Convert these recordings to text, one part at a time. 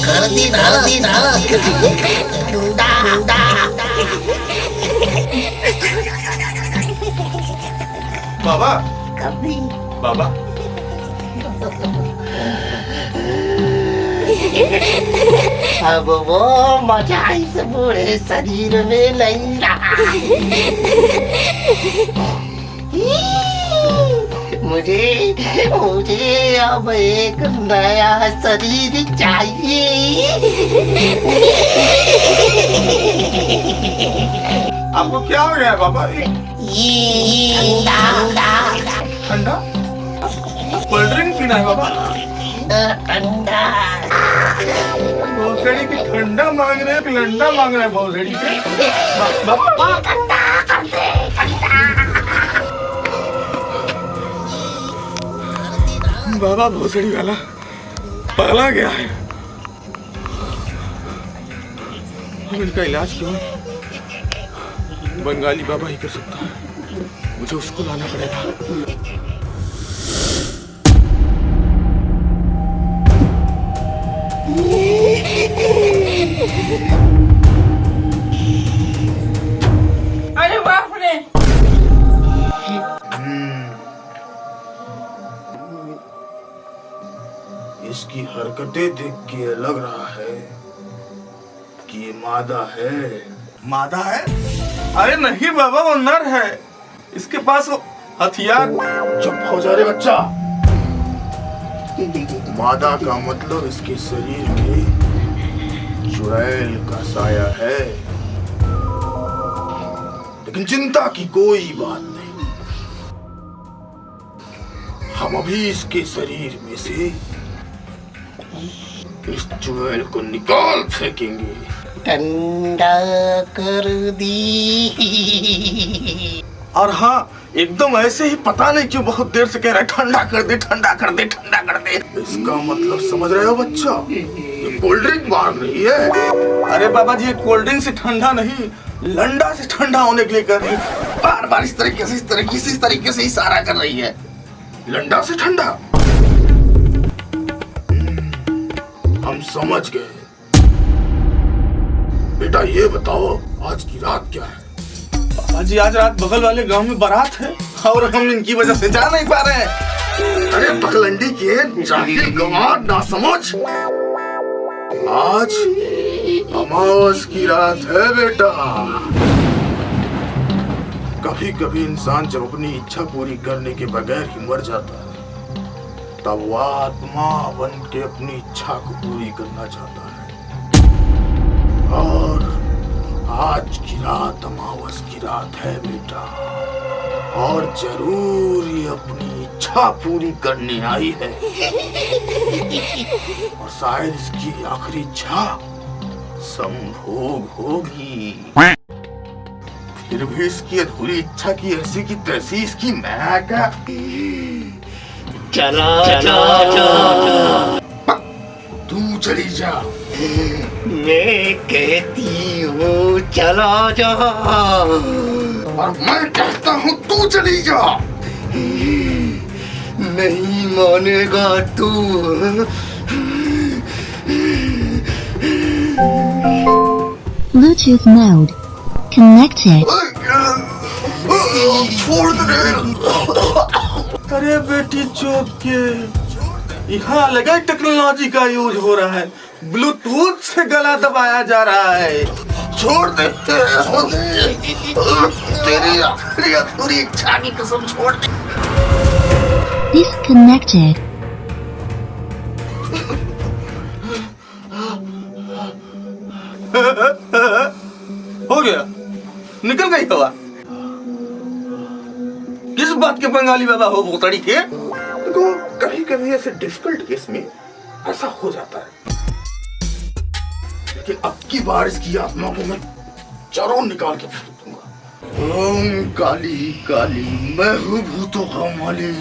कर दी ना ठंडा बाबा कभी बाबा अब वो मजा इस बूढ़े शरीर में नहीं रहा। मुझे मुझे अब एक नया शरीर चाहिए। आपको क्या हो गया बाबा? ठंडा ठंडा कोल्ड ड्रिंक पीना है बाबा? ठंडा भोसड़ी की ठंडा मांग रहे हैं, लंडा मांग रहे हैं भोसड़ी के। बाबा भोसड़ी वाला पगला गया है। अब इनका इलाज क्यों? बंगाली बाबा ही कर सकता है। मुझे उसको लाना पड़ेगा। अरे बाप रे! इसकी हरकतें देख के लग रहा है कि ये मादा है। मादा है? अरे नहीं बाबा, वो नर है। इसके पास वो हथियार। चुप हो जा रे बच्चा। मादा का मतलब इसके शरीर के चुड़ैल का साया है। लेकिन चिंता की कोई बात नहीं, हम अभी इसके शरीर में से इस चुड़ैल को निकाल फेंकेंगे। ठंडा कर दी। और हाँ, एकदम ऐसे ही पता नहीं क्यों बहुत देर से कह रहा है ठंडा कर दे, ठंडा कर दे, ठंडा कर दे। इसका मतलब समझ रहे हो बच्चा? ये कोल्ड ड्रिंक मांग रही है। अरे बाबा जी, ये कोल्ड ड्रिंक से ठंडा नहीं, लंडा से ठंडा होने के लिए कर रही है। बार बार इस तरीके से इशारा कर रही है। लंडा से ठंडा। हम समझ गए। बेटा ये बताओ, आज की रात क्या है? बाबा जी, आज रात बगल वाले गांव में बारात है और हम इनकी वजह से जा नहीं पा रहे हैं। अरे पगलंडी के जाहिल गंवार ना समझ, आज अमावस की रात है बेटा। कभी कभी इंसान जब अपनी इच्छा पूरी करने के बगैर ही मर जाता है, तब वो आत्मा बन के अपनी इच्छा को पूरी करना चाहता है। और आज की रात अमावस की रात है बेटा, और जरूर ये अपनी इच्छा पूरी करने आई है। और शायद इसकी आखिरी इच्छा संभोग होगी। फिर भी इसकी अधूरी इच्छा की ऐसी की तैसी इसकी महक। चलो तू चली जा। मैं कहती हूँ चलो जाओ। और मैं कहता हूँ तू चली जा। नहीं मानेगा तू। Bluetooth mode connected. छोड़ दे। अरे बेटी चोद के, यहाँ लगा टेक्नोलॉजी का यूज हो रहा है, ब्लूटूथ से गला दबाया जा रहा है। छोड़ दे। तेरी आखिरी अधूरी इच्छा की कसम छोड़ दे। Disconnected. हो गया, निकल गई हवा। किस बात के बंगाली बाबा हो भोसड़ी के? देखो, कभी कभी ऐसे डिफिकल्ट केस में ऐसा हो जाता है, लेकिन अब की बार इसकी आत्मा को मैं चारों निकाल के फेंक दूंगा। ओम काली काली, मैं हूँ भूतों का मालिक।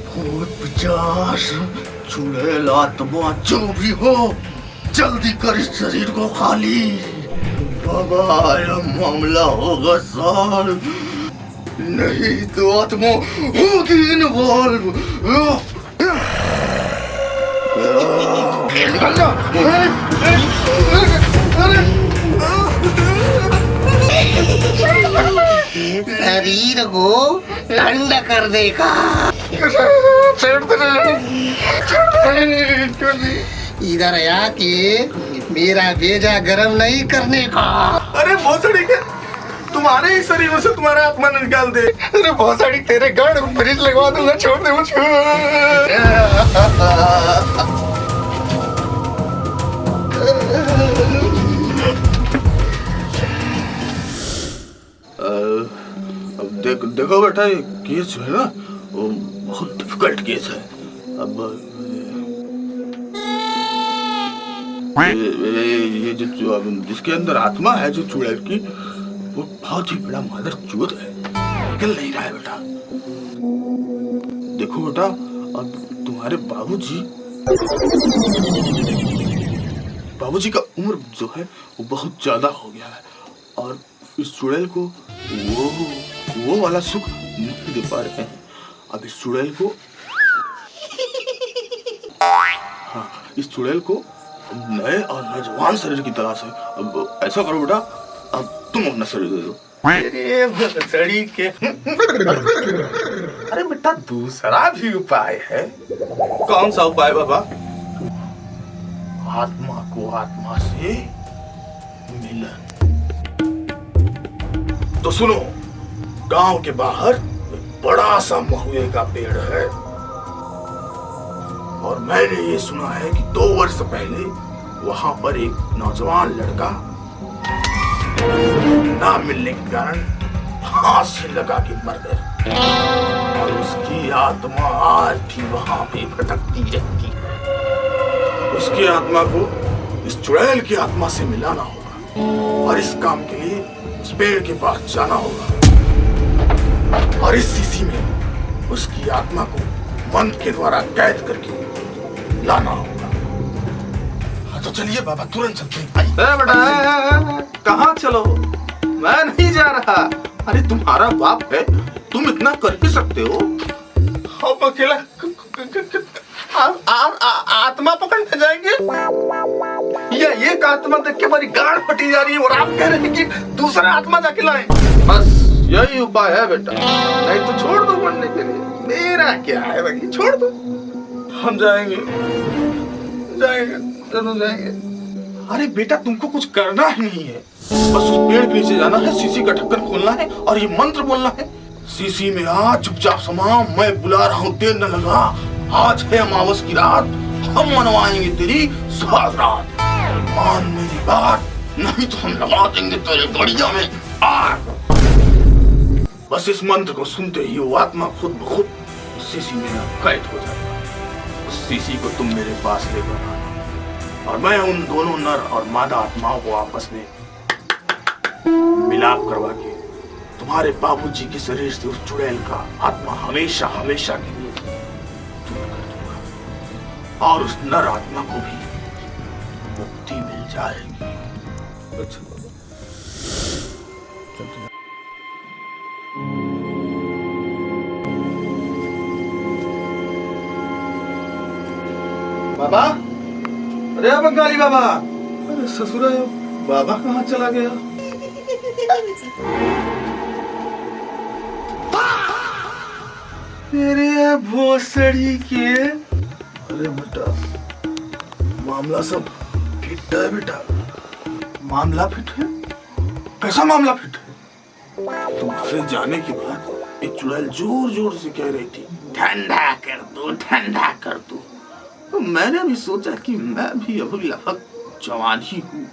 भूत पिशाच चुड़ैल आत्मा जो भी हो, जल्दी कर इस शरीर को खाली। बाबा यह मामला होगा सॉल्व, नहीं तो आत्मा होगी इन्वॉल्व। निकल जा। शरीर को ठंडा कर देगा। इधर आके मेरा भेजा गरम नहीं करने का। अरे भोसड़ी के तुम्हारे ही शरीर में से तुम्हारा आत्मा न निकाल दे। अरे भोसड़ी तेरे गढ़ फ्रिज लगवा दूंगा, छोड़ दे मुझको। अब देखो बेटा, ये केस जो है ना वो बहुत डिफिकल्ट केस है। अब ये जो जिसके अंदर आत्मा है, जो चुड़ैल की, वो बहुत ही बड़ा मादर चूत है, निकल नहीं रहा है बेटा। देखो बेटा, अब तुम्हारे बाबूजी का उम्र जो है वो बहुत ज्यादा हो गया है, और इस चुड़ैल को वो वाला सुख नहीं दे पा रहे हैं। अब इस चुड़ैल को इस चुड़ैल को नए और नौजवान शरीर की तलाश है। अब ऐसा करो बेटा, अब तुम अपना शरीर दे दो। अरे भोसड़ी के, अरे बेटा दूसरा भी उपाय है। कौन सा उपाय बाबा? आत्मा को आत्मा से मिलन। तो सुनो, गांव के बाहर एक बड़ा सा महुए का पेड़ है, और मैंने ये सुना है कि 2 वर्ष पहले वहां पर एक नौजवान लड़का ना मिलने के कारण फांसी लगा के मर गया, और उसकी आत्मा आज भी वहां पे भटकती रहती है। उसकी आत्मा को इस चुड़ैल की आत्मा से मिलाना होगा, और इस काम के लिए उस पेड़ के पास जाना होगा, और इस शीशी में उसकी आत्मा को मंत्र के द्वारा कैद करके लाना होगा। हाँ तो चलिए बाबा, तुरंत चलते हैं। बेटा कहाँ चलो, मैं नहीं जा रहा। अरे तुम्हारा बाप है, तुम इतना कर ही सकते हो। हम अकेला आत्मा पकड़ने जाएंगे? या एक आत्मा देख के हमारी गाड़ फटी जा रही है, और आप कह रहे हैं कि दूसरा आत्मा जाके लाएं। बस यही उपाय है बेटा, नहीं तो छोड़ दो मरने के लिए। मेरा क्या है भाई, छोड़ दो, हम जाएंगे, चलो जाएंगे। अरे बेटा तुमको कुछ करना ही नहीं है, बस उस पेड़ के नीचे जाना है, शीशी का ढक्कन खोलना है और ये मंत्र बोलना है। शीशी में आ, चुपचाप समा, मैं बुला रहा हूँ, देर न लगा। आज है अमावस की रात, हम मनवाएंगे तेरी सुहाग रात। मान मेरी बात, नहीं तो हम लगा देंगे तेरे गड़िया में आग। बस इस मंत्र को सुनते ही वो आत्मा खुद ब खुद शीशी में कैद हो जाएगा। उस शीशी को तुम मेरे पास लेकर आना, और मैं उन दोनों नर और मादा आत्माओं को आपस में मिलाप करवा के तुम्हारे बाबूजी के शरीर से उस चुड़ैल का आत्मा हमेशा हमेशा के लिए दूर कर दूंगा, और उस नर आत्मा को भी मुक्ति मिल जाएगी। अच्छा बाबा, अरे बंगाली बाबा, अरे ससुरा बाबा कहाँ चला गया? मेरे भोसड़ी के। अरे बेटा मामला सब फिट है बेटा, मामला फिट है। कैसा मामला फिट है? तुम्हारे जाने के बाद एक चुड़ैल जोर जोर से कह रही थी, ठंडा कर दो, ठंडा कर दो। तो मैंने भी सोचा कि मैं भी अभी लगभग जवान ही हूँ,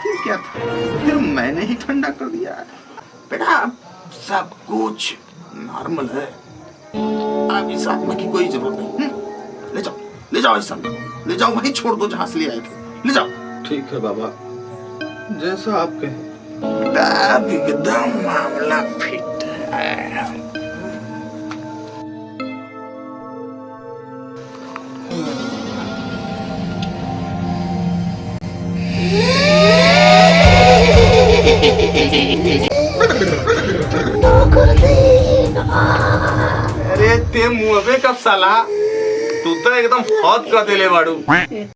फिर क्या था, फिर मैंने ही ठंडा कर दिया। बेटा सब कुछ नॉर्मल है, अब इस आत्मा की कोई जरूरत नहीं। ले जाओ, ले जाओ, इस आत्मा ले जाओ, वहीं छोड़ दो जहां से ले आए थे, ले जाओ। ठीक है बाबा, जैसा आप कहें। एकदम मामला फिट है। अरे ते मुँहबे कब साला, तू तो एकदम हद कर देले बाड़ू।